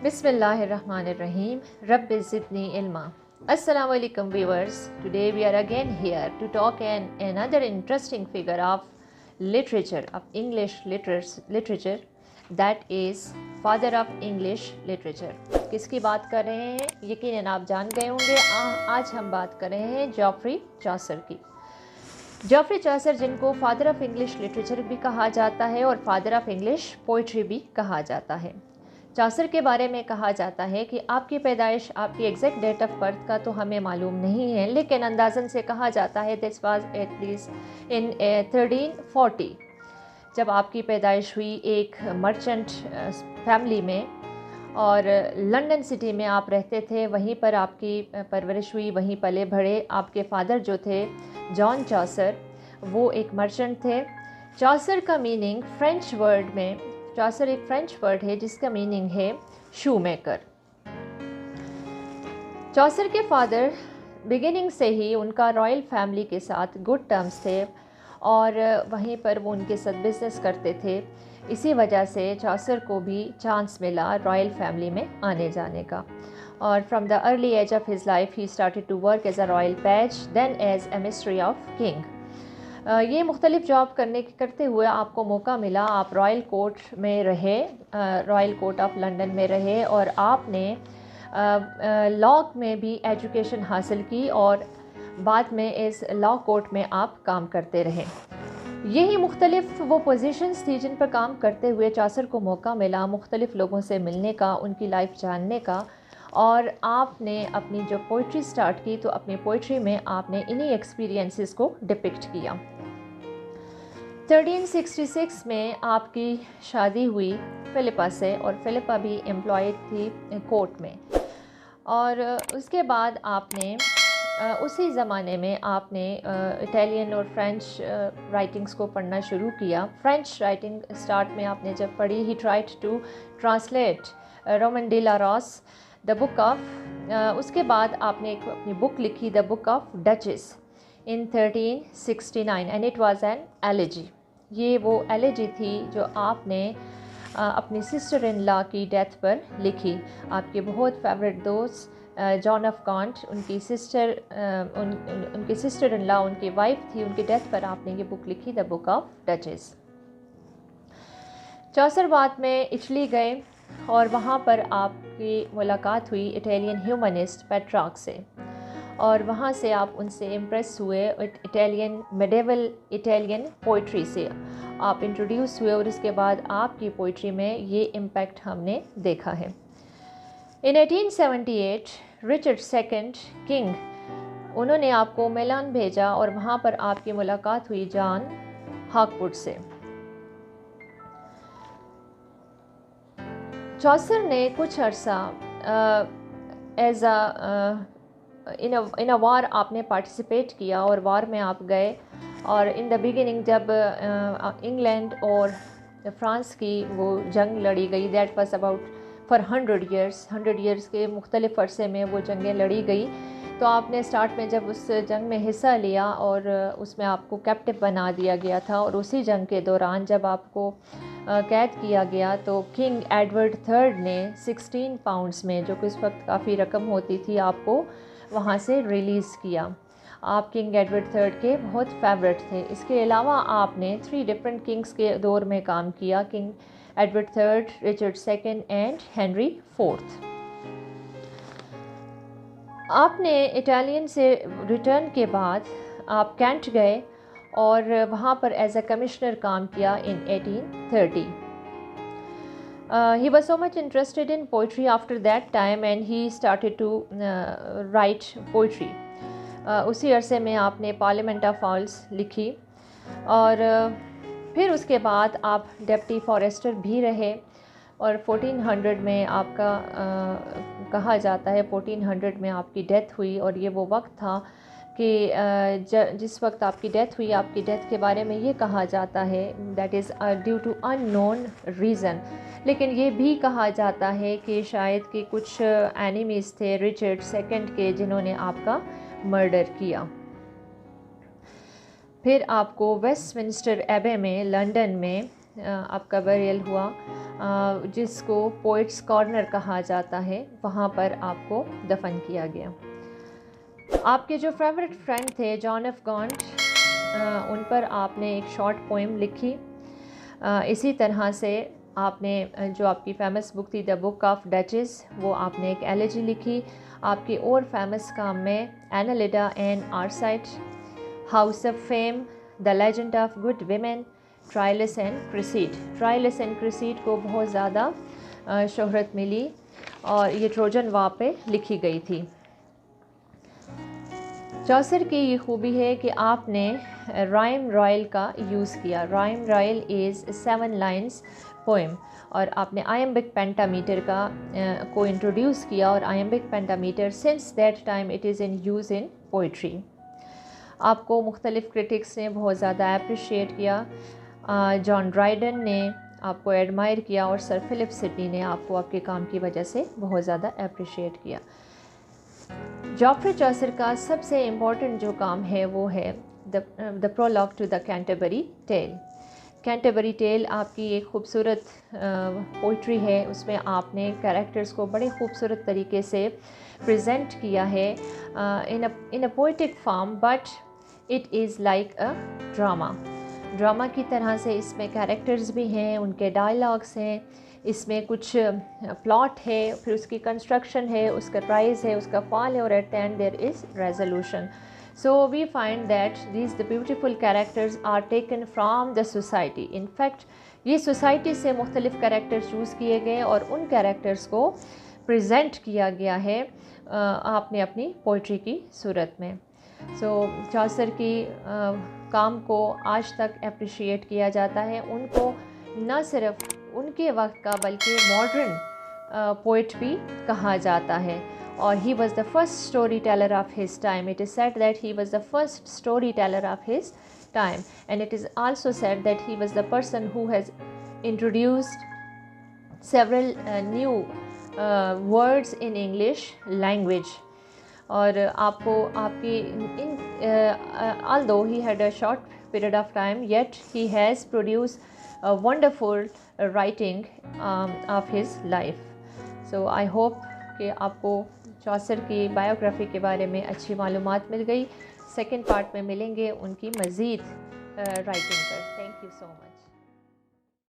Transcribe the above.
Bismillahirrahmanirrahim. Rabbi zidni ilma. Assalamu alaikum viewers. Today we are again here to talk another interesting figure of literature, of English literature, that is father of English literature. किसकी बात कर रहे हैं यकीनन आप जान गए होंगे। आज हम बात कर रहे हैं जॉफ्री चॉसर की। जॉफ्री चॉसर जिनको फादर ऑफ इंग्लिश लिटरेचर भी कहा जाता है और फादर ऑफ इंग्लिश पोइट्री भी कहा जाता है। चॉसर के बारे में कहा जाता है कि आपकी पैदाइश, आपकी एग्जैक्ट डेट ऑफ बर्थ का तो हमें मालूम नहीं है, लेकिन अंदाज़न से कहा जाता है दिस वाज एटलीस्ट इन 1340, जब आपकी पैदाइश हुई एक मर्चेंट फैमिली में और लंदन सिटी में आप रहते थे। वहीं पर आपकी परवरिश हुई, वहीं पले बढ़े। आपके फादर जो थे जॉन चॉसर, वो एक मर्चेंट थे। चॉसर का मीनिंग फ्रेंच वर्ड में, चॉसर एक फ्रेंच वर्ड है जिसका मीनिंग है शू मेकर। चॉसर के फादर बिगिनिंग से ही उनका रॉयल फैमिली के साथ गुड टर्म्स थे और वहीं पर वो उनके साथ बिजनेस करते थे। इसी वजह से चॉसर को भी चांस मिला रॉयल फैमिली में आने जाने का। और from the early age of his life ही started to work as a royal page, then as a mystery of king. ये मुख्तलिफ जॉब करते हुए आपको मौका मिला, आप रॉयल कोर्ट में रहे, रॉयल कोर्ट ऑफ लंदन में रहे और आपने लॉ में भी एजुकेशन हासिल की और बाद में इस लॉ कोर्ट में आप काम करते रहे। यही मुख्तलिफ वो पोजीशंस थी जिन पर काम करते हुए चॉसर को मौका मिला मुख्तलिफ लोगों से मिलने का, उनकी लाइफ जानने का। और आपने अपनी जो पोइट्री स्टार्ट की तो अपनी पोइट्री में आपने इन्हीं एक्सपीरियंसेस को डिपिक्ट किया। 1366 में आपकी शादी हुई फिलिपा से और फिलिपा भी एम्प्लॉयड थी कोर्ट में। और उसके बाद आपने उसी ज़माने में आपने इटालियन और फ्रेंच राइटिंग्स को पढ़ना शुरू किया। फ्रेंच राइटिंग स्टार्ट में आपने जब पढ़ी, he tried to translate Roman de la Rose the book of, उसके बाद आपने एक अपनी बुक लिखी the book of Duchess in 1369 and it was an elegy. ये वो एलेजी थी जो आपने अपनी सिस्टर इन लॉ की डेथ पर लिखी। आपके बहुत फेवरेट दोस्त जॉन ऑफ गॉन्ट, उनकी सिस्टर इन लॉ, उनकी वाइफ थी, उनकी डेथ पर आपने ये बुक लिखी the book of duchess. Chaucer बाद में इटली गए और वहाँ पर आपकी मुलाकात हुई इटालियन ह्यूमनिस्ट पेट्रार्क से और वहाँ से आप उनसे इम्प्रेस हुए। इटालियन मेडिवल इटालियन पोइट्री से आप इंट्रोड्यूस हुए और उसके बाद आपकी पोइट्री में ये इम्पैक्ट हमने देखा है। इन 1878 रिचर्ड सेकंड किंग, उन्होंने आपको मिलान भेजा और वहाँ पर आपकी मुलाकात हुई जॉन हॉकवुड से। चॉसर ने कुछ अर्सा एज इन अ वार आपने पार्टिसिपेट किया और वार में आप गए। और इन द बिगिनिंग जब इंग्लैंड और फ्रांस की वो जंग लड़ी गई, that was about for 100 years के मुख्तलिफ अरसे में वो जंगें लड़ी गई। तो आपने स्टार्ट में जब उस जंग में हिस्सा लिया और उसमें आपको कैप्टिव बना दिया गया था और उसी जंग के दौरान जब आपको कैद किया गया तो किंग एडवर्ड थर्ड ने 16 पाउंड्स में, जो कि उस वक्त काफ़ी रकम होती थी, आपको वहाँ से रिलीज़ किया। आप किंग एडवर्ड थर्ड के बहुत फेवरेट थे। इसके अलावा आपने 3 डिफरेंट किंग्स के दौर में काम किया, king Edward third, Richard second and Henry fourth. आपने इटालियन से रिटर्न के बाद आप कैंट गए और वहाँ पर एज अ कमिश्नर काम किया इन 1830। He was so much interested in poetry after that time and he started to write poetry. उसी अरसे में आपने पार्लियामेंट ऑफ फॉल्स लिखी और फिर उसके बाद आप डेप्टी फॉरेस्टर भी रहे और 1400 में आपका कहा जाता है 1400 में आपकी डेथ हुई। और ये वो वक्त था कि जिस वक्त आपकी डेथ हुई, आपकी डेथ के बारे में ये कहा जाता है that is due to unknown reason, लेकिन ये भी कहा जाता है कि शायद कि कुछ एनिमीज़ थे रिचर्ड सेकंड के जिन्होंने आपका मर्डर किया। फिर आपको वेस्टमिंस्टर एबे में लंदन में आपका बरियल हुआ, जिसको पोइट्स कॉर्नर कहा जाता है, वहाँ पर आपको दफन किया गया। आपके जो फेवरेट फ्रेंड थे जॉन एफ गॉन्ट, उन पर आपने एक शॉर्ट पोएम लिखी। इसी तरह से आपने जो आपकी फेमस बुक थी द बुक ऑफ डचेस, वो आपने एक एलेजी लिखी। आपके और फेमस काम में Anelida and Arcite, house of fame, the legend of good women, Troilus and Criseyde. Troilus and Criseyde को बहुत ज़्यादा शोहरत मिली और ये ट्रोजन वॉर पे लिखी गई थी। चौसर की ये खूबी है कि आपने राइम रॉयल का यूज़ किया। Rhyme royal is 7 lines poem, और आपने आयम्बिक पेंटामीटर को इंट्रोड्यूस किया, और iambic pentameter since that time it is in use in poetry. आपको मुख्तलिफ़ क्रिटिक्स ने बहुत ज़्यादा अप्रिशिएट किया। जॉन ड्राइडन ने आपको एडमायर किया, और सर फिलिप सिडनी ने आपको आपके काम की वजह से बहुत ज़्यादा अप्रिशिएट किया। जॉफ्रे चौसर का सबसे इम्पॉर्टेंट जो काम है वो है the prologue to the Canterbury tale. Canterbury tale आपकी एक खूबसूरत पोइट्री है। उसमें आपने कैरेक्टर्स को बड़े खूबसूरत तरीके से प्रेजेंट किया है in a poetic form, but it is like a drama की तरह से। इसमें कैरेक्टर्स भी हैं, उनके डायलॉग्स हैं, इसमें कुछ प्लॉट है, फिर उसकी कंस्ट्रक्शन है, उसका राइज है, उसका फॉल है, और at the end there is resolution. So we find that these the beautiful characters are taken from the society. In fact ये सोसाइटी से मुख्तलिफ़ कैरेक्टर्स चूज़ किए गए और उन कैरेक्टर्स को प्रेजेंट किया गया है आपने अपनी पोइट्री की सूरत में। सो चौसर की काम को आज तक अप्रिशिएट किया जाता है। उनको न सिर्फ उनके वक्त का बल्कि मॉडर्न पोइट भी कहा जाता है, और he was the first story teller of his time. It is said that he was the first story teller of his time, and it is also said that he was the person who has introduced several new words in English language. और आपको आपकी although he had a short period of time, yet he has produced a wonderful writing of his life. So I hope कि आपको चौसर की biography के बारे में अच्छी मालूमात मिल गई। सेकंड पार्ट में मिलेंगे उनकी मज़ीद राइटिंग पर। Thank you so much.